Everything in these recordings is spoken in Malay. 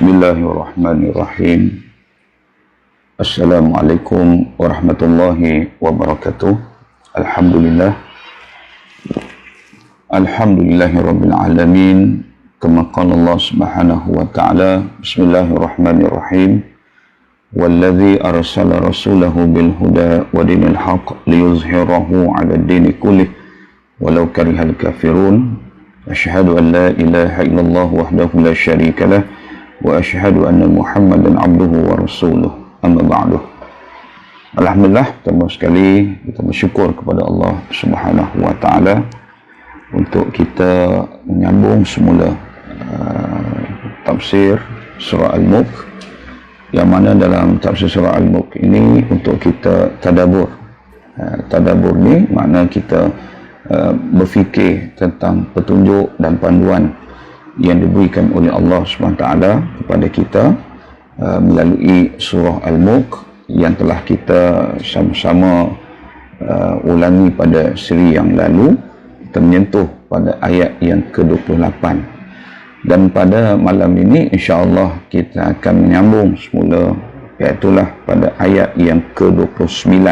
Bismillahirrahmanirrahim. Assalamualaikum warahmatullahi wabarakatuh. Alhamdulillah. Alhamdulillahirabbil alamin. Kama qala Allah Subhanahu wa ta'ala. Bismillahirrahmanirrahim. Walladzi arsala rasulahu bil huda wa dinil haqq liyuzhirahu 'ala ad-dini kullih walau karihal kafirun. Asyhadu an la ilaha illallah wahdahu la syarika lah wa asyhadu anna Muhammadan abduhu wa rasuluh. Amma ba'du. Alhamdulillah, pertama sekali kita bersyukur kepada Allah Subhanahu wa taala untuk kita menyambung semula tafsir surah Al-Mulk, yang mana dalam tafsir surah Al-Mulk ini untuk kita tadabbur. Tadabbur ni makna kita berfikir tentang petunjuk dan panduan yang diberikan oleh Allah SWT kepada kita melalui surah Al-Mulk yang telah kita sama-sama ulangi pada siri yang lalu. Kita menyentuh pada ayat yang ke-28, dan pada malam ini insya-Allah kita akan menyambung semula, iaitulah pada ayat yang ke-29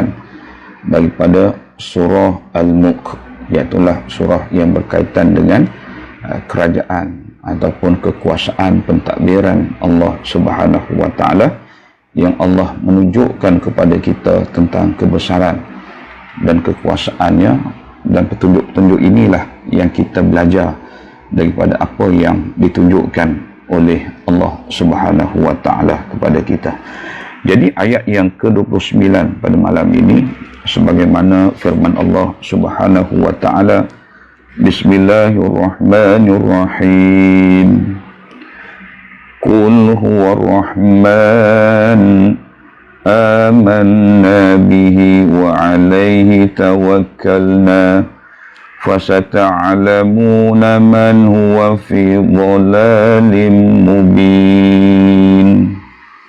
daripada surah Al-Mulk, iaitulah surah yang berkaitan dengan kerajaan ataupun kekuasaan pentadbiran Allah Subhanahu wa taala, yang Allah menunjukkan kepada kita tentang kebesaran dan kekuasaannya, dan petunjuk-petunjuk inilah yang kita belajar daripada apa yang ditunjukkan oleh Allah Subhanahu wa taala kepada kita. Jadi ayat yang ke-29 pada malam ini sebagaimana firman Allah Subhanahu wa taala, Bismillahirrahmanirrahim. Qul huwar rahman amanna bihi wa 'alaihi tawakkalna fasata'lamuna man huwa fi dhalalin mubin.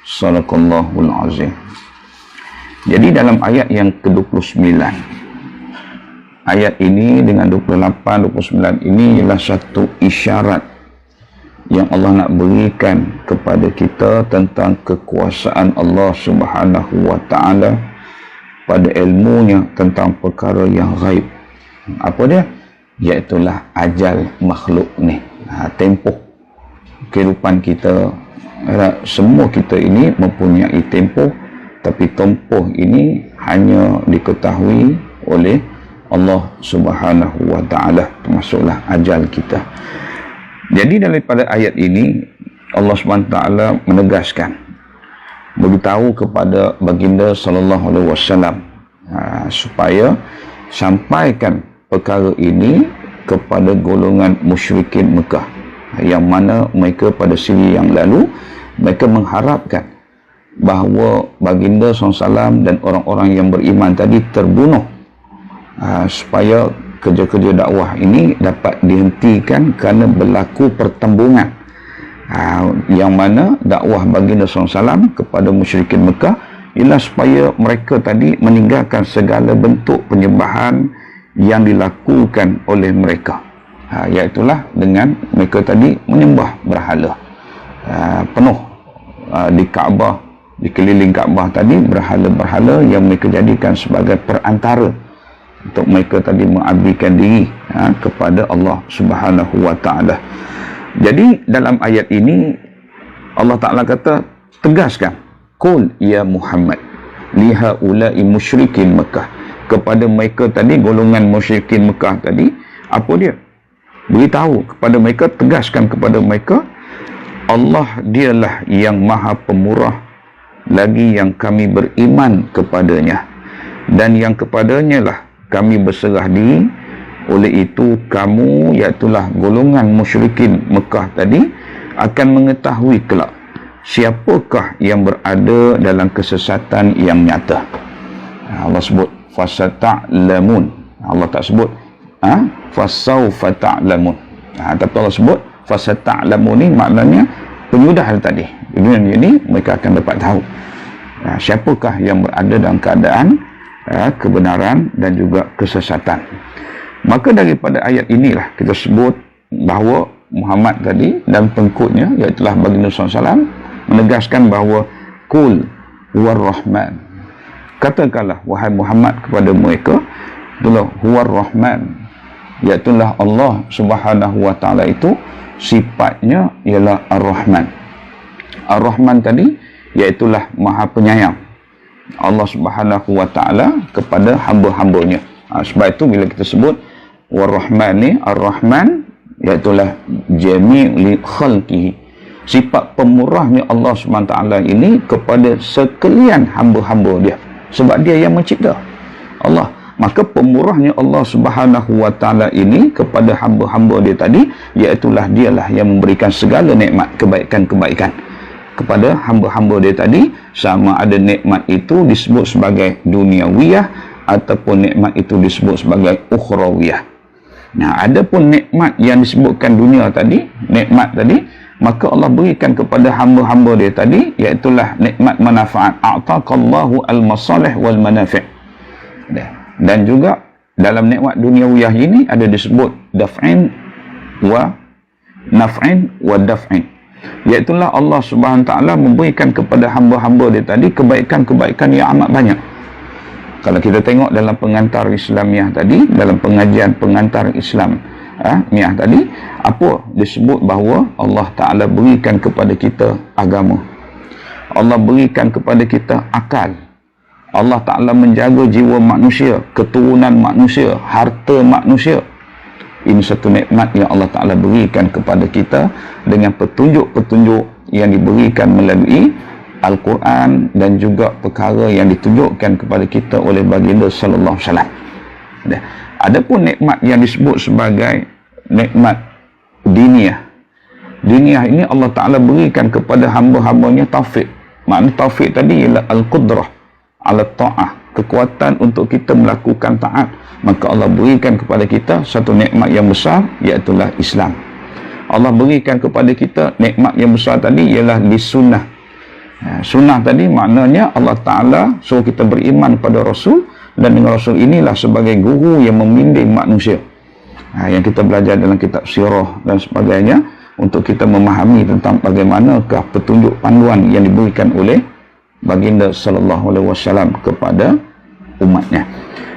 Sadaqallahul azim. Jadi dalam ayat yang ke-29, ayat ini dengan 28, 29 ini ialah satu isyarat yang Allah nak berikan kepada kita tentang kekuasaan Allah Subhanahu wa taala pada ilmunya tentang perkara yang ghaib. Apa dia? Iaitulah ajal makhluk ni, tempoh kehidupan kita. Semua kita ini mempunyai tempoh, tapi tempoh ini hanya diketahui oleh Allah Subhanahu wa taala, termasuklah ajal kita. Jadi daripada ayat ini Allah Subhanahu wa taala menegaskan, beritahu kepada baginda sallallahu alaihi wasallam supaya sampaikan perkara ini kepada golongan musyrikin Mekah, yang mana mereka pada siri yang lalu mereka mengharapkan bahawa baginda SAW dan orang-orang yang beriman tadi terbunuh supaya kerja-kerja dakwah ini dapat dihentikan kerana berlaku pertembungan, yang mana dakwah baginda SAW kepada musyrikin Mekah ialah supaya mereka tadi meninggalkan segala bentuk penyembahan yang dilakukan oleh mereka, iaitulah dengan mereka tadi menyembah berhala penuh di Kaabah, di keliling Kaabah tadi, berhala-berhala yang mereka jadikan sebagai perantara untuk mereka tadi mengabdikan diri kepada Allah Subhanahu wa taala. Jadi dalam ayat ini Allah Taala kata, tegaskan, qul ya Muhammad liha ulai musyrikin Mekah, kepada mereka tadi golongan musyrikin Mekah tadi. Apa dia? Beritahu kepada mereka, tegaskan kepada mereka, Allah dialah yang maha pemurah lagi yang kami beriman kepadanya, dan yang kepadanya lah kami berserah diri. Oleh itu kamu, iaitulah golongan musyrikin Mekah tadi, akan mengetahui kelak siapakah yang berada dalam kesesatan yang nyata. Allah sebut fasata'lamun, Allah tak sebut fasawfa ta'lamun, tapi Allah sebut fasata'lamun. Ni maknanya penyudah tadi, di dunia ini mereka akan dapat tahu siapakah yang berada dalam keadaan kebenaran dan juga kesesatan. Maka daripada ayat inilah kita sebut bahawa Muhammad tadi dan pengikutnya, iaitu baginda SAW, menegaskan bahawa Qul huwar Rahman, katakanlah wahai Muhammad kepada mereka, itulah huwar Rahman, iaitulah Allah Subhanahu wa taala itu sifatnya ialah Ar-Rahman. Ar-Rahman tadi iaitulah Maha Penyayang Allah Subhanahu wa taala kepada hamba-hambanya. Sebab itu bila kita sebut War-Rahman ni, Ar-Rahman iaitulah jami' li khalqihi, sifat pemurahnya Allah Subhanahu wa taala ini kepada sekalian hamba-hamba dia, sebab dia yang mencipta Allah. Maka pemurahnya Allah Subhanahu wa taala ini kepada hamba-hamba dia tadi, iaitulah dialah yang memberikan segala nikmat kebaikan-kebaikan kepada hamba-hamba dia tadi, sama ada nikmat itu disebut sebagai duniawiyah ataupun nikmat itu disebut sebagai ukhrawiyah. Nah, adapun nikmat yang disebutkan dunia tadi, nikmat tadi, maka Allah berikan kepada hamba-hamba dia tadi, iaitulah nikmat manfaat. A'taqallahu al-masalih wal manafi'. Dan juga dalam nikmat duniawiyah ini ada disebut daf'in wa naf'in wa daf'in, iaitulah Allah Subhanahu wa taala memberikan kepada hamba-hamba dia tadi kebaikan-kebaikan yang amat banyak. Kalau kita tengok dalam pengantar Islamiah tadi, dalam pengajian pengantar Islam Miah tadi, apa disebut bahawa Allah Ta'ala berikan kepada kita agama, Allah berikan kepada kita akal, Allah Ta'ala menjaga jiwa manusia, keturunan manusia, harta manusia. Ini satu nikmat yang Allah Ta'ala berikan kepada kita dengan petunjuk-petunjuk yang diberikan melalui Al-Quran dan juga perkara yang ditunjukkan kepada kita oleh baginda sallallahu alaihi wasallam. Adapun nikmat yang disebut sebagai nikmat diniyah. Diniyah ini Allah Ta'ala berikan kepada hamba-hambanya taufik. Makna taufik tadi ialah al-qudrah ala ta'ah, kekuatan untuk kita melakukan taat. Maka Allah berikan kepada kita satu nikmat yang besar, iaitulah Islam. Allah berikan kepada kita nikmat yang besar tadi ialah di sunnah. Sunnah tadi maknanya Allah Ta'ala suruh kita beriman pada Rasul, dan dengan Rasul inilah sebagai guru yang membimbing manusia. Yang kita belajar dalam kitab sirah dan sebagainya, untuk kita memahami tentang bagaimanakah petunjuk panduan yang diberikan oleh baginda sallallahu alaihi wasallam kepada umatnya.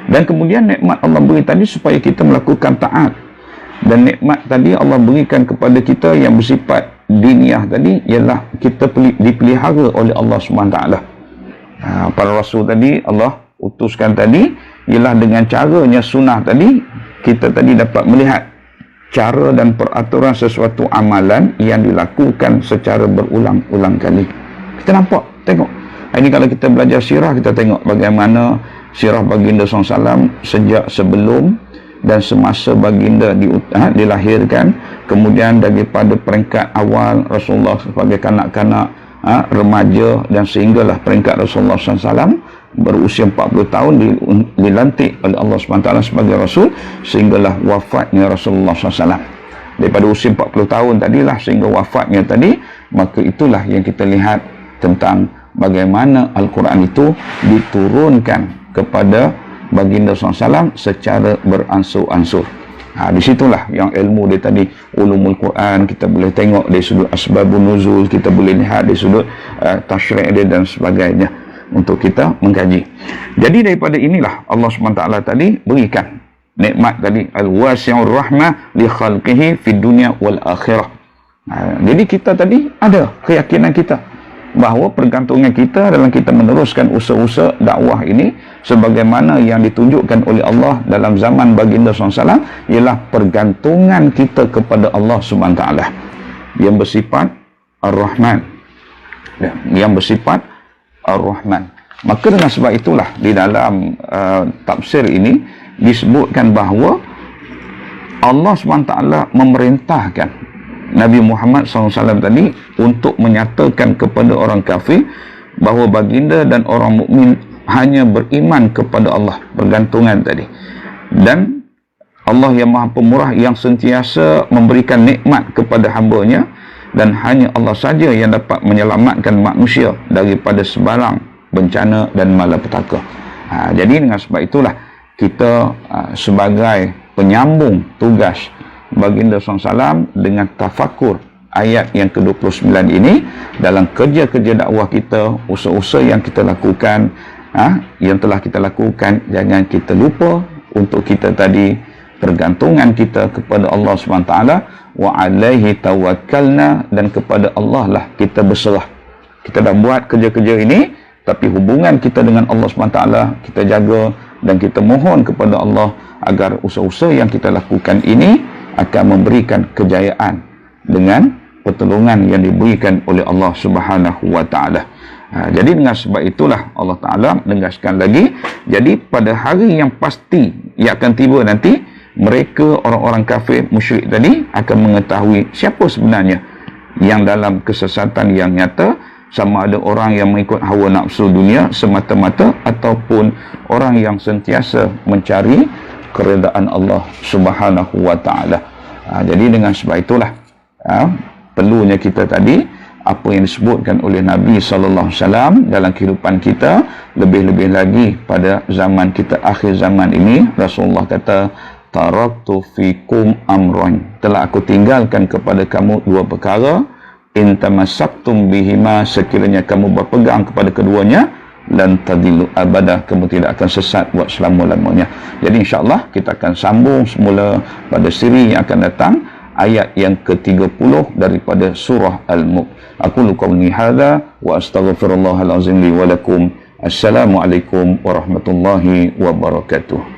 Dan kemudian nikmat Allah beri tadi supaya kita melakukan taat. Dan nikmat tadi Allah berikan kepada kita yang bersifat diniyah tadi, ialah kita dipelihara oleh Allah SWT. Para Rasul tadi Allah utuskan tadi, ialah dengan caranya sunnah tadi, kita tadi dapat melihat cara dan peraturan sesuatu amalan yang dilakukan secara berulang-ulang kali. Kita nampak, tengok. Ini kalau kita belajar sirah, kita tengok bagaimana sirah baginda SAW sejak sebelum dan semasa baginda dilahirkan, kemudian daripada peringkat awal Rasulullah sebagai kanak-kanak, remaja, dan sehinggalah peringkat Rasulullah SAW berusia 40 tahun dilantik oleh Allah SWT sebagai Rasul, sehinggalah wafatnya Rasulullah SAW. Daripada usia 40 tahun tadilah sehingga wafatnya tadi, maka itulah yang kita lihat tentang bagaimana Al-Quran itu diturunkan kepada baginda SAW secara beransur-ansur. Disitulah yang ilmu dia tadi, ulumul Quran, kita boleh tengok dari sudut asbabun nuzul, kita boleh lihat dari sudut tasyri' dia dan sebagainya untuk kita mengkaji. Jadi daripada inilah Allah SWT tadi berikan nikmat tadi, al-wasi'ur rahmah li khalqihi fid dunya wal akhirah. Jadi kita tadi ada keyakinan kita bahawa pergantungan kita dalam kita meneruskan usaha-usaha dakwah ini, sebagaimana yang ditunjukkan oleh Allah dalam zaman baginda SAW, ialah pergantungan kita kepada Allah SWT yang bersifat Ar-Rahman, yang bersifat Ar-Rahman. Maka dengan sebab itulah di dalam tafsir ini disebutkan bahawa Allah SWT memerintahkan Nabi Muhammad SAW tadi untuk menyatakan kepada orang kafir bahawa baginda dan orang mukmin hanya beriman kepada Allah, bergantungan tadi. Dan Allah yang Maha Pemurah yang sentiasa memberikan nikmat kepada hamba-Nya, dan hanya Allah saja yang dapat menyelamatkan manusia daripada sebarang bencana dan malapetaka. Jadi dengan sebab itulah kita sebagai penyambung tugas baginda SAW dengan tafakur ayat yang ke-29 ini dalam kerja-kerja dakwah kita, usaha-usaha yang kita lakukan, yang telah kita lakukan. Jangan kita lupa untuk kita tadi pergantungan kita kepada Allah SWT, wa alaihi tawakkalna, dan kepada Allah lah kita berserah. Kita dah buat kerja-kerja ini, tapi hubungan kita dengan Allah SWT kita jaga, dan kita mohon kepada Allah agar usaha-usaha yang kita lakukan ini akan memberikan kejayaan dengan pertolongan yang diberikan oleh Allah Subhanahu wa taala. Jadi dengan sebab itulah Allah Taala menegaskan lagi, jadi pada hari yang pasti yang akan tiba nanti, mereka orang-orang kafir musyrik tadi akan mengetahui siapa sebenarnya yang dalam kesesatan yang nyata, sama ada orang yang mengikut hawa nafsu dunia semata-mata ataupun orang yang sentiasa mencari keredaan Allah Subhanahu wa taala. Jadi dengan sebab itulah perlunya kita tadi apa yang disebutkan oleh Nabi sallallahu alaihi wasallam dalam kehidupan kita, lebih-lebih lagi pada zaman kita akhir zaman ini. Rasulullah kata, taraktu fikum amran, telah aku tinggalkan kepada kamu dua perkara, in tamassaktum bihima, sekiranya kamu berpegang kepada keduanya, lan tadillu abada, kamu tidak akan sesat buat selama-lamanya. Jadi insya-Allah kita akan sambung semula pada siri yang akan datang, ayat yang ke-30 daripada surah Al-Mulk. Aqulu qawli hadza wa astaghfirullahal azim li wa lakum. Assalamualaikum warahmatullahi wabarakatuh.